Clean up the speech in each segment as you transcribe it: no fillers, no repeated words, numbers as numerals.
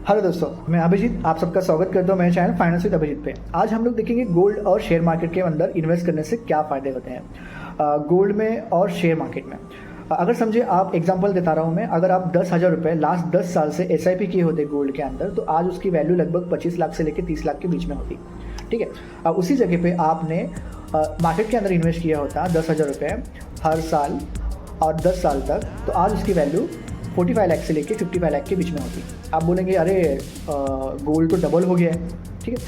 Hello दोस्तों, मैं अभिजीत आप सबका स्वागत करता हूँ मेरे चैनल फाइनेंस विद अभिजीत पे। आज हम लोग देखेंगे गोल्ड और शेयर मार्केट के अंदर इन्वेस्ट करने से क्या फ़ायदे होते हैं गोल्ड में और शेयर मार्केट में। अगर समझे, आप एग्जांपल देता रहा हूँ मैं, अगर आप 10,000 रुपये लास्ट 10 साल से SIP किए होते गोल्ड के अंदर, तो आज उसकी वैल्यू लगभग 25 लाख से लेकर 30 लाख के बीच में होती। ठीक है, अब उसी जगह पे आपने मार्केट के अंदर इन्वेस्ट किया होता 10,000 रुपये हर साल और 10 साल तक, तो आज उसकी वैल्यू 45 लाख से लेके 55 लाख के बीच में होती। आप बोलेंगे अरे गोल्ड तो डबल हो गया है। ठीक है,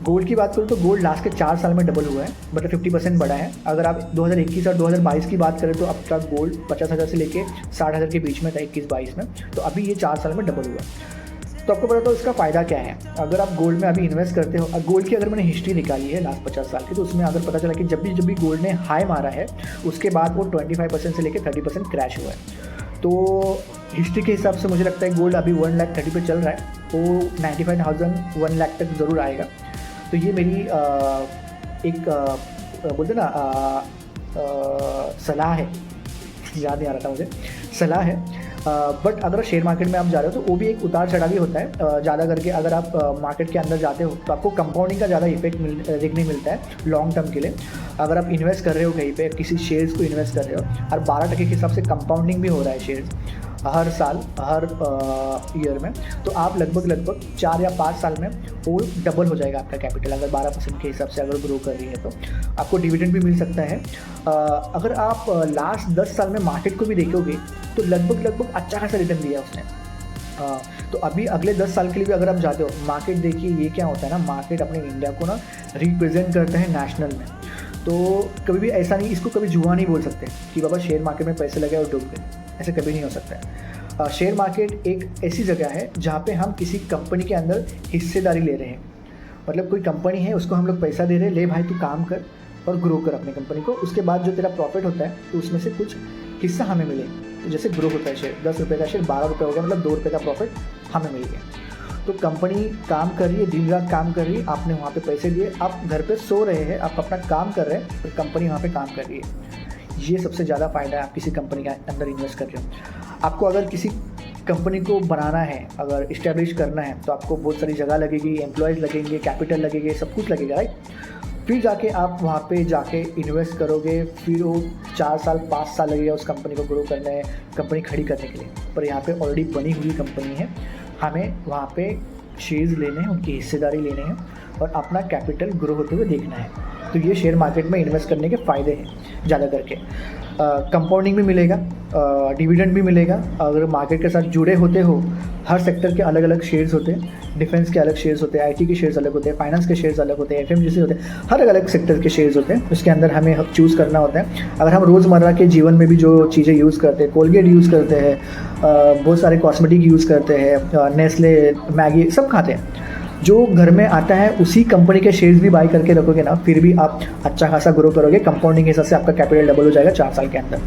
गोल्ड की बात करूँ तो गोल्ड लास्ट के 4 साल में डबल हुआ है, मतलब 50% बढ़ा है। अगर आप 2021 और 2022 की बात करें तो अब तक गोल्ड 50,000 से लेके 60,000 के बीच में था 21-22 में, तो अभी ये 4 साल में डबल हुआ है। तो आपको पता तो इसका फ़ायदा क्या है। अगर आप गोल्ड में अभी इन्वेस्ट करते हो, गोल्ड की अगर मैंने हिस्ट्री निकाली है लास्ट 50 साल की, तो उसमें अगर पता चला कि जब भी गोल्ड ने हाई मारा है उसके बाद वो 25% से लेकर 30% क्रैश हुआ है। तो हिस्ट्री के हिसाब से मुझे लगता है गोल्ड अभी 1,30,000 पे चल रहा है, तो 95,000 1 लाख तक ज़रूर आएगा। तो ये मेरी एक बोलते ना सलाह है, याद नहीं आ रहा था मुझे, सलाह है। बट अगर शेयर मार्केट में आप जा रहे हो तो वो भी एक उतार चढ़ाव ही होता है। ज़्यादा करके अगर आप मार्केट के अंदर जाते हो तो आपको कंपाउंडिंग का ज़्यादा इफेक्ट देखने मिलता है लॉन्ग टर्म के लिए। अगर आप इन्वेस्ट कर रहे हो कहीं पे, किसी शेयर्स को इन्वेस्ट कर रहे हो और 12% के हिसाब से कंपाउंडिंग भी हो रहा है शेयर्स हर साल हर ईयर में, तो आप लगभग 4 या 5 साल में वो डबल हो जाएगा आपका कैपिटल। अगर 12% के हिसाब से अगर ग्रो कर रही है तो आपको डिविडेंड भी मिल सकता है। अगर आप लास्ट 10 साल में मार्केट को भी देखोगे तो लगभग अच्छा खासा रिटर्न दिया उसने। तो अभी अगले 10 साल के लिए भी अगर आप जाते हो, मार्केट देखिए ये क्या होता है ना, मार्केट अपने इंडिया को ना रिप्रेजेंट करते हैं नेशनल में। तो कभी भी ऐसा नहीं, इसको कभी जुआ नहीं बोल सकते कि बाबा शेयर मार्केट में पैसे लगे और डूब गए, ऐसे कभी नहीं हो सकता है। शेयर मार्केट एक ऐसी जगह है जहाँ पे हम किसी कंपनी के अंदर हिस्सेदारी ले रहे हैं। मतलब कोई कंपनी है, उसको हम लोग पैसा दे रहे हैं, ले भाई तू काम कर और ग्रो कर अपनी कंपनी को, उसके बाद जो तेरा प्रॉफिट होता है तो उसमें से कुछ हिस्सा हमें मिले। तो जैसे ग्रो होता है शेयर, 10 रुपये का शेयर 12 रुपये हो गया, मतलब 2 रुपये का प्रॉफिट हमें मिल गया। तो कंपनी काम कर रही है, दिन रात काम कर रही है, आपने वहाँ पे पैसे दिए, आप घर पे सो रहे हैं, आप अपना काम कर रहे हैं और कंपनी वहाँ पे काम कर रही है। ये सबसे ज़्यादा फ़ायदा है आप किसी कंपनी के अंदर इन्वेस्ट कर रहे हो। आपको अगर किसी कंपनी को बनाना है, अगर इस्टेब्लिश करना है, तो आपको बहुत सारी जगह लगेगी, एम्प्लॉयज़ लगेंगे, कैपिटल लगेंगे, सब कुछ लगेगा, राइट। फिर जाके आप वहाँ पे जाके इन्वेस्ट करोगे, फिर वो 4 साल 5 साल लगेगा उस कंपनी को ग्रो करने, कंपनी खड़ी करने के लिए। पर यहाँ पे ऑलरेडी बनी हुई कंपनी है, हमें वहाँ पे शेयर्स लेने हैं, उनकी हिस्सेदारी लेने हैं और अपना कैपिटल ग्रो होते हुए देखना है। तो ये शेयर मार्केट में इन्वेस्ट करने के फ़ायदे हैं ज़्यादा करके। कंपाउंडिंग भी मिलेगा, डिविडेंड भी मिलेगा। अगर मार्केट के साथ जुड़े होते हो, हर सेक्टर के अलग अलग शेयर्स होते हैं, डिफेंस के अलग शेयर्स होते हैं, IT के शेयर्स अलग होते हैं, फाइनेंस के शेयर्स अलग होते हैं, FMGC होते हैं, हर अलग सेक्टर के शेयर्स होते हैं। उसके अंदर हमें चूज़ करना होता है। अगर हम रोज़मर्रा के जीवन में भी जो चीज़ें यूज़ करते हैं, कोलगेट यूज़ करते हैं, बहुत सारे कॉस्मेटिक यूज़ करते हैं, नेस्ले, मैगी सब खाते हैं, जो घर में आता है उसी कंपनी के शेयर्स भी बाई करके रखोगे ना, फिर भी आप अच्छा खासा ग्रो करोगे। कंपाउंडिंग के हिसाब से आपका कैपिटल डबल हो जाएगा 4 साल के अंदर।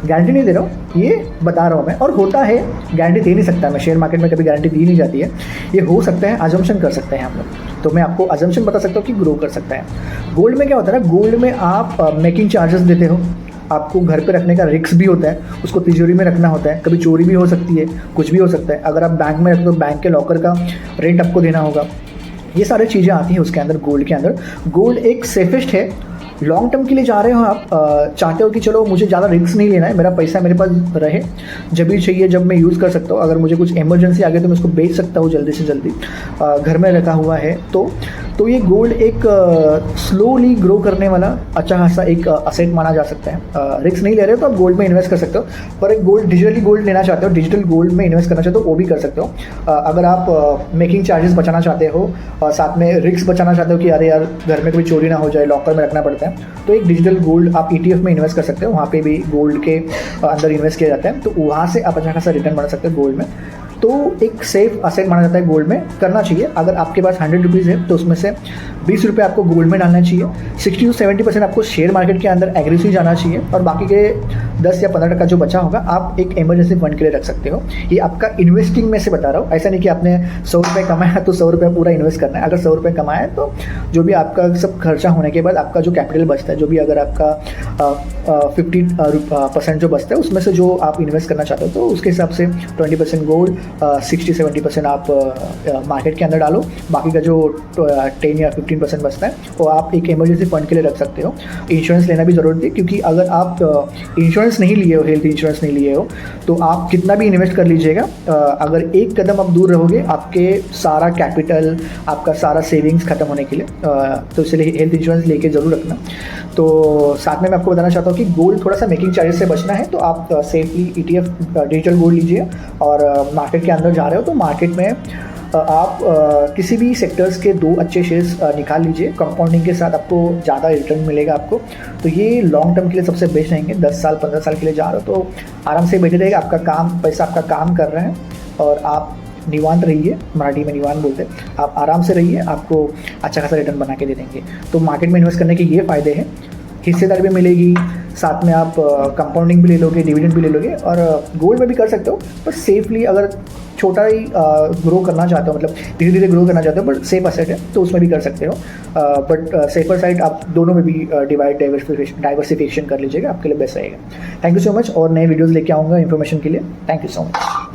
गारंटी नहीं दे रहा हूँ, ये बता रहा हूँ मैं, और होता है, गारंटी दे नहीं सकता मैं, शेयर मार्केट में कभी गारंटी दी नहीं जाती है। ये हो सकता है, अजम्पशन कर सकते हैं हम लोग। तो मैं आपको अजम्पशन बता सकता हूँ कि ग्रो कर सकता है। गोल्ड में क्या होता है ना, गोल्ड में आप मेकिंग चार्जेस देते हो, आपको घर पे रखने का रिस्क भी होता है, उसको तिजोरी में रखना होता है, कभी चोरी भी हो सकती है, कुछ भी हो सकता है। अगर आप बैंक में रखते हो, बैंक के लॉकर का रेंट आपको देना होगा। ये सारी चीज़ें आती हैं उसके अंदर, गोल्ड के अंदर। गोल्ड एक सेफेस्ट है। लॉन्ग टर्म के लिए जा रहे हो आप, चाहते हो कि चलो मुझे ज़्यादा रिस्क नहीं लेना है, मेरा पैसा मेरे पास रहे, जब भी चाहिए जब मैं यूज़ कर सकता हूँ। अगर मुझे कुछ इमरजेंसी आ गई तो मैं उसको बेच सकता हूँ जल्दी से जल्दी, घर में रखा हुआ है। तो ये गोल्ड एक स्लोली ग्रो करने वाला अच्छा खासा एक असेट माना जा सकता है। रिस्क नहीं ले रहे हो तो आप गोल्ड में इन्वेस्ट कर सकते हो, पर एक गोल्ड डिजिटली गोल्ड लेना चाहते हो, डिजिटल गोल्ड में इन्वेस्ट करना चाहते हो, वो भी कर सकते हो। अगर आप मेकिंग चार्जेस बचाना चाहते हो और साथ में रिस्क बचाना चाहते हो कि अरे यार घर में कोई चोरी ना हो जाए, लॉकर में रखना पड़ता है, तो एक डिजिटल गोल्ड आप ETF में इन्वेस्ट कर सकते हो। वहाँ पे भी गोल्ड के अंदर इन्वेस्ट किया जाता है, तो वहाँ से आप अच्छा खासा रिटर्न बना सकते हो गोल्ड में। तो एक सेफ असेट माना जाता है, गोल्ड में करना चाहिए। अगर आपके पास 100 रुपीज़ है तो उसमें से 20 रुपये आपको गोल्ड में डालना चाहिए। 60 से 70% आपको शेयर मार्केट के अंदर एग्रेसिव जाना चाहिए और बाकी के 10 या 15% जो बचा होगा आप एक इमरजेंसी फंड के लिए रख सकते हो। ये आपका इन्वेस्टिंग में से बता रहा हूँ, ऐसा नहीं कि आपने 100 रुपये कमाया तो 100 रुपये पूरा इन्वेस्ट करना है। अगर 100 रुपये कमाया है तो जो भी आपका सब खर्चा होने के बाद आपका जो कैपिटल बचता है, जो भी अगर आपका 50% जो बचता है उसमें से जो आप इन्वेस्ट करना चाहते हो तो उसके हिसाब से 20% गोल्ड, 60-70% आप मार्केट के अंदर डालो, बाकी का जो 10 या 15% बचता है वो आप एक इमरजेंसी फंड के लिए रख सकते हो। इंश्योरेंस लेना भी ज़रूरी है, क्योंकि अगर आप इंश्योरेंस नहीं लिए हो, हेल्थ इंश्योरेंस नहीं लिए हो, तो आप कितना भी इन्वेस्ट कर लीजिएगा, अगर एक कदम आप दूर रहोगे आपके सारा कैपिटल, आपका सारा सेविंग्स खत्म होने के लिए, तो इसलिए हेल्थ इंश्योरेंस लेके ज़रूर रखना। तो साथ में मैं आपको बताना चाहता हूँ कि गोल्ड थोड़ा सा मेकिंग चार्जेस से बचना है, तो आप सेफली ETF डिजिटल गोल्ड लीजिए। और मार्केट के अंदर जा रहे हो तो मार्केट में आप किसी भी सेक्टर्स के 2 अच्छे शेयर्स निकाल लीजिए, कंपाउंडिंग के साथ आपको ज़्यादा रिटर्न मिलेगा आपको। तो ये लॉन्ग टर्म के लिए सबसे बेस्ट रहेंगे। 10 साल 15 साल के लिए जा रहे हो तो आराम से बैठे रहेगा, आपका काम, पैसा आपका काम कर रहे हैं और आप निवांत रहिए, मराठी में निवांत बोलते हैं, आप आराम से रहिए, आपको अच्छा खासा रिटर्न बना के दे देंगे। तो मार्केट में इन्वेस्ट करने के ये फ़ायदे हैं, हिस्सेदारी भी मिलेगी, साथ में आप कंपाउंडिंग भी ले लोगे, डिविडेंड भी ले लोगे, और गोल्ड में भी कर सकते हो, पर सेफली अगर छोटा ही ग्रो करना चाहते हो, मतलब धीरे धीरे ग्रो करना चाहते हो, बट सेफ असेट है तो उसमें भी कर सकते हो। बट सेफर साइड आप दोनों में भी डाइवर्सिफिकेशन कर लीजिएगा, आपके लिए बेस्ट रहेगा। थैंक यू सो मच, और नए वीडियोज़ लेके आऊँगा इन्फॉर्मेशन के लिए। Thank you so much.